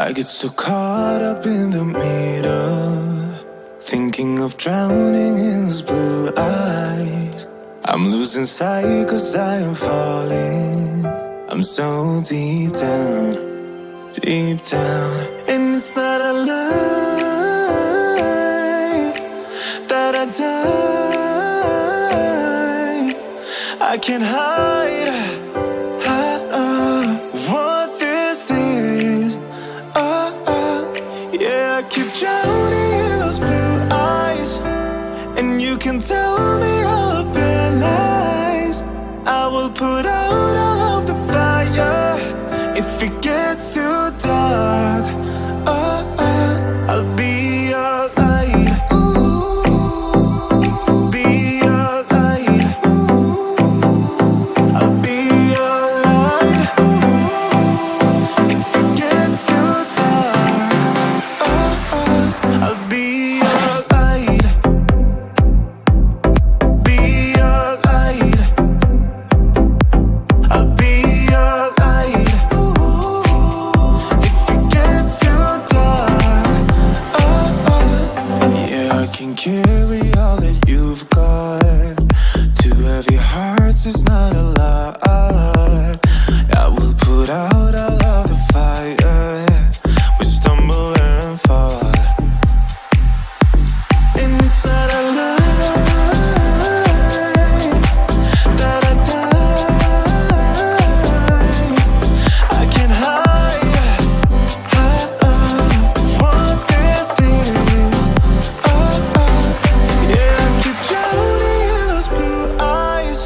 I get so caught up in the middle, thinking of drowning in those blue eyes. I'm losing sight 'cause I am falling. I'm so deep down, deep down. And it's not a lie that I die. I can't hide what this is. Yeah, I keep drowning in those blue eyes, and you can tell me all of your lies. I will put out all of the fire if it gets too dark. I'll be your light. Be your light. I'll be your light. If it gets too dark, I'll be your light. Be your light. I'll be your light. If it gets too dark, yeah, I can carry all that you've got. Two heavy hearts is not a lot. I will put out all of the fire. We stumble and fall, and it's not a lie that I die. I can't hide what this is. Yeah, I keep drowning in those blue eyes,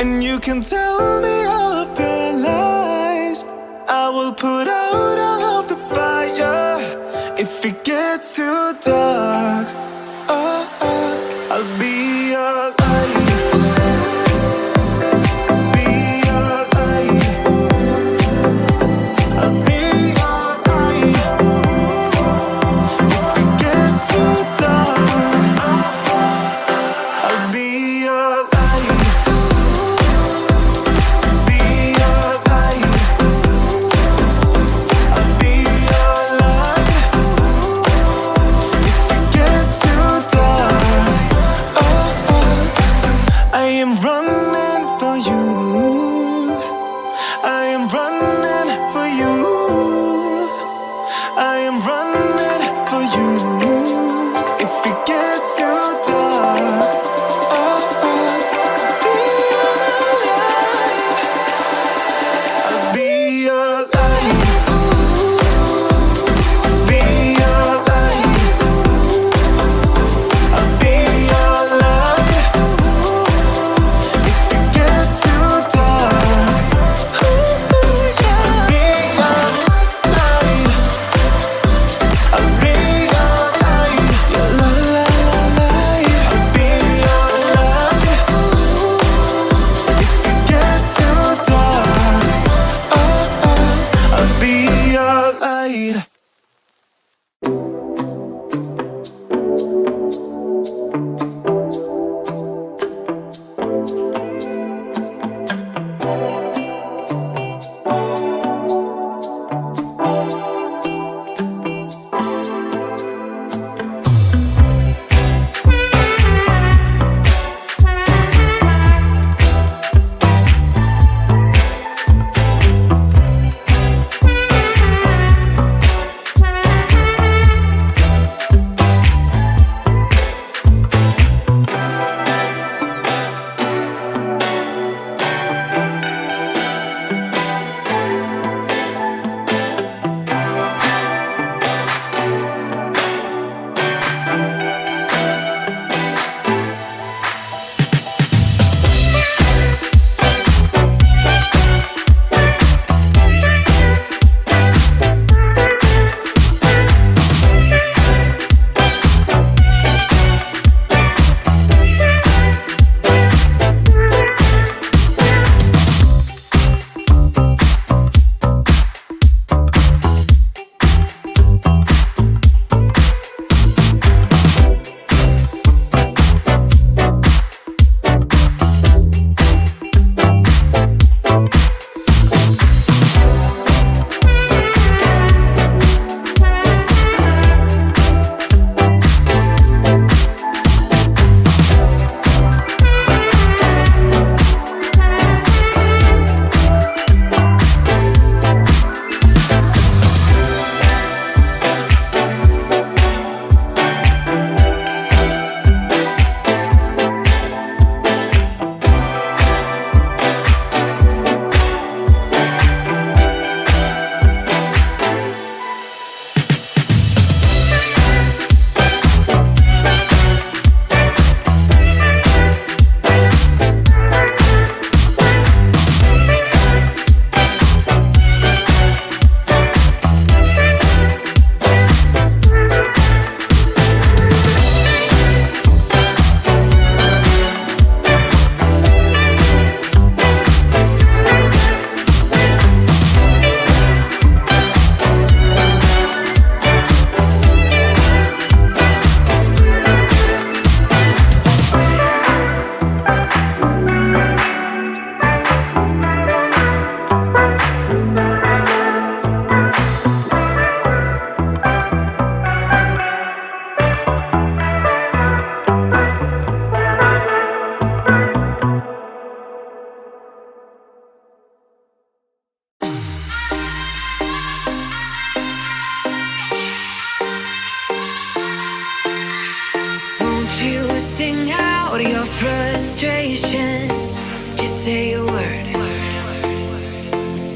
and you can tell me all of your lies. I will put out all of the fire if it gets too dark. I'll be your light. Be your light. I'll be your light. If it gets too dark, I'll be your light. Be your light. I'll be your light. If it gets Sing out your frustration. Just say a word.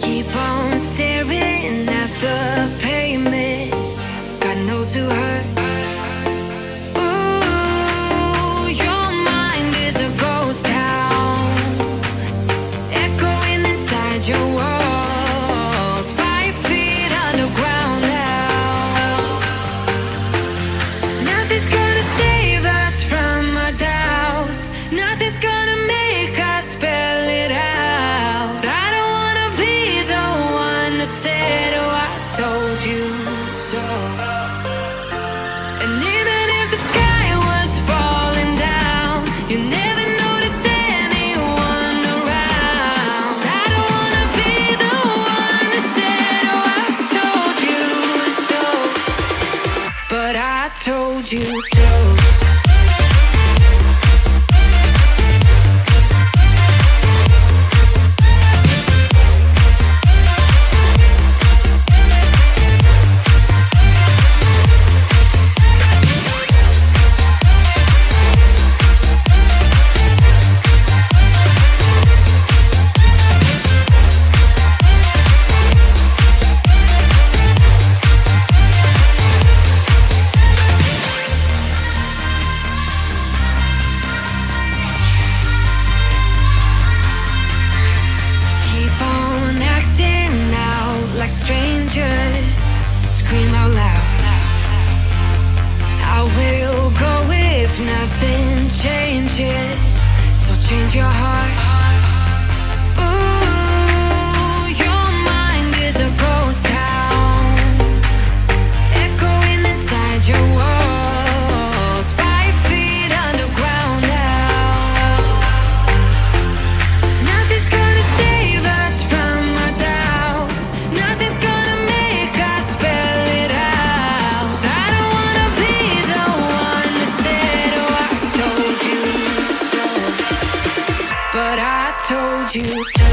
Keep on staring at the pavement. God knows who hurt. Ooh, your mind is a ghost town, echoing inside your walls, 5 feet underground now. Nothing's gonna save us from our doubts. Nothing's gonna make us spell it out. I don't wanna be the one who said, oh, I told you so. And even if the sky was falling down, you never noticed anyone around. I don't wanna be the one who said, oh, I told you so. But I told you so. Keep on acting out like strangers. Scream out loud. I will go if nothing changes. So change your heart. Ooh, your mind is a ghost town, echoing inside your walls, 5 feet underground now. Nothing's gonna save us from our doubts. Nothing's gonna make us spell it out. I don't wanna be the one who said, oh, I told you so. But I told you so.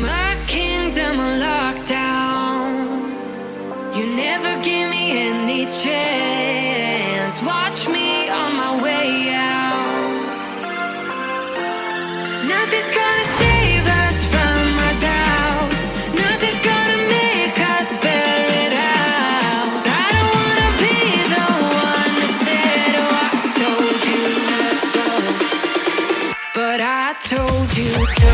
My kingdom on lockdown. You never give me any chance. Watch me on my way out. Nothing's gonna save us from our doubts. Nothing's gonna make us spell it out. I don't wanna be the one who said, oh, I told you so. But I told you so.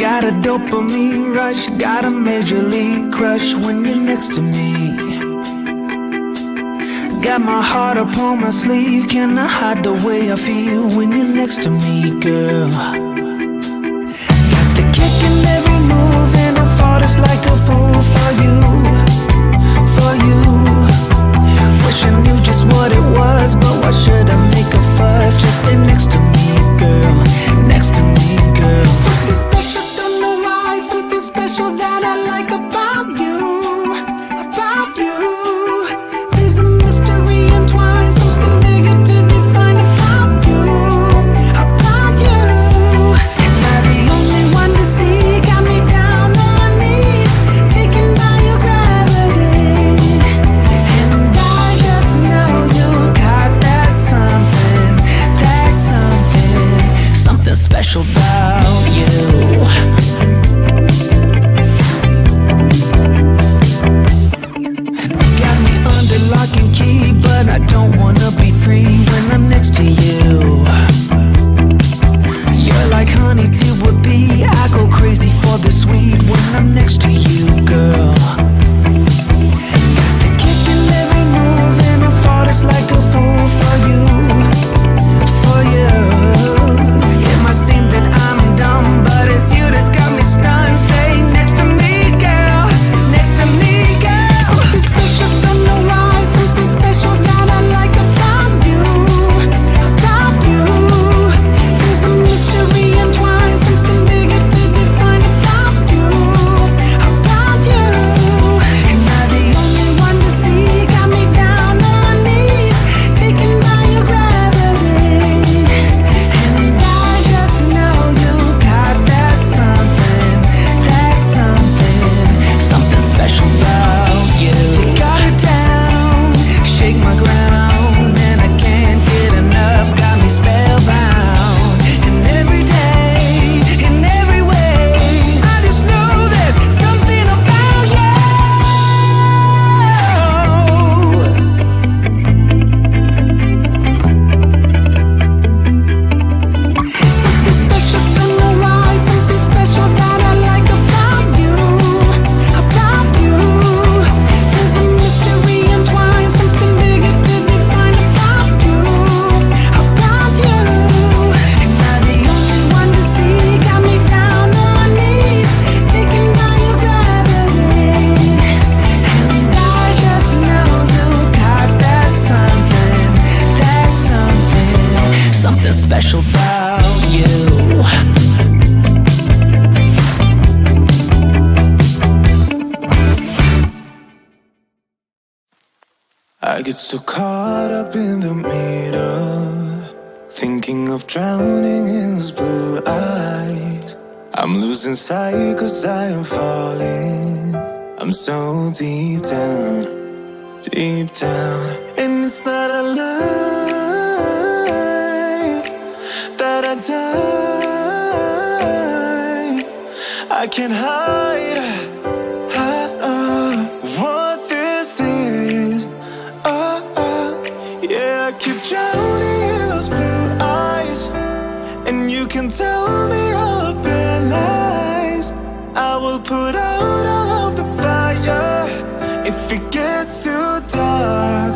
Got a dopamine rush, got a major league crush when you're next to me. Got my heart upon my sleeve, can I hide the way I feel when you're next to me, girl? Got the kick in every move and I fall just like a fool for you, for you. Wish I knew just what it was, but why should I make a fuss? Just stay next to me, girl, next to me, girl. Something special, don't know why, something special that I like about you, about you. There's a mystery entwined, something bigger to define about you, about you. sweet when I'm next to you, girl. Kicking every move and I fought it's like a fool for you, for you. It might seem that I'm dumb, but it's you that's got me stunned. Stay next to me, girl, next to me, girl. Something special from the rise, something special that I like about you, about you. There's a mystery entwined, something bigger to define about you, about you. Am I the only one to see? Got me down on my knees, taken by your gravity. And I just know you got that something, something special about you. You got it down, shake my ground, and I can't get enough. Got me spellbound. And every day, in every way, I just know there's something about you. Something special from the rise, something special that I like about you, about you. There's a mystery entwined, something bigger to define about you, about you. Am I the only one to see? Got me down on my knees, taken by your gravity. And I just know you got that something special about you. I get so caught up in the middle, thinking of drowning in those blue eyes. I'm losing sight 'cause I am falling. I'm so deep down, and it's not a lie that I die. I can't hide what this is. Yeah, I keep drowning in those blue eyes, and you can tell me all of your lies. I will put out all of the fire if it gets too dark.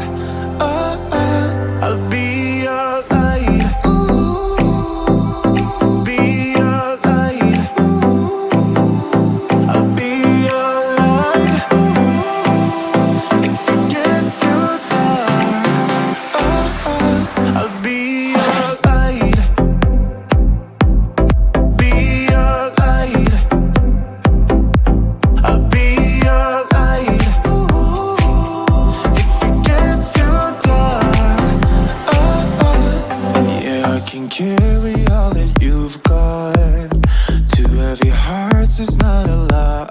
I'll be your light. Be your light. I'll be your light. If it gets too dark, I'll be your light. Be your light. I'll be your light. If it gets too dark, yeah, I can carry all that you've got. Two heavy hearts is not a lot.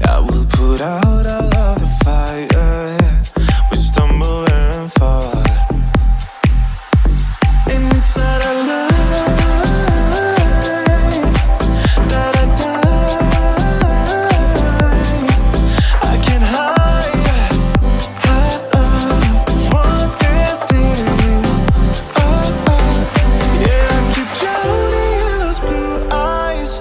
I will put out all of the fire. We stumble and fall, and it's not a lie that I die. I can't hide what this is. Yeah, I keep drowning in those blue eyes,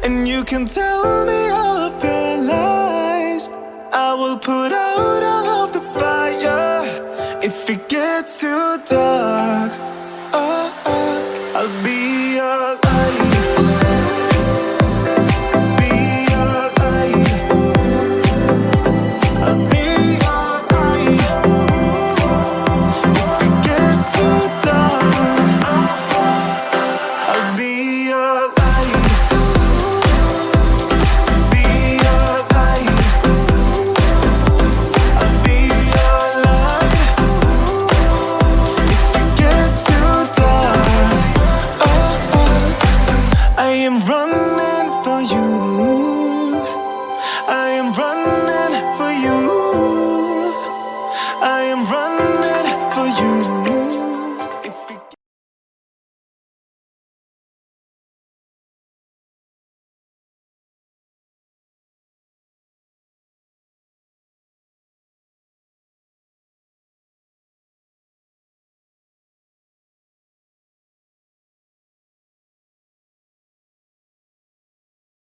and you can tell me all of your lies. I will put out all of the fire if it gets too dark. I'll be your light. Be your light. I'll be your light. If it gets too dark, I'll be your light. Be your light. I'll be your light. If it gets too dark, I am running for you.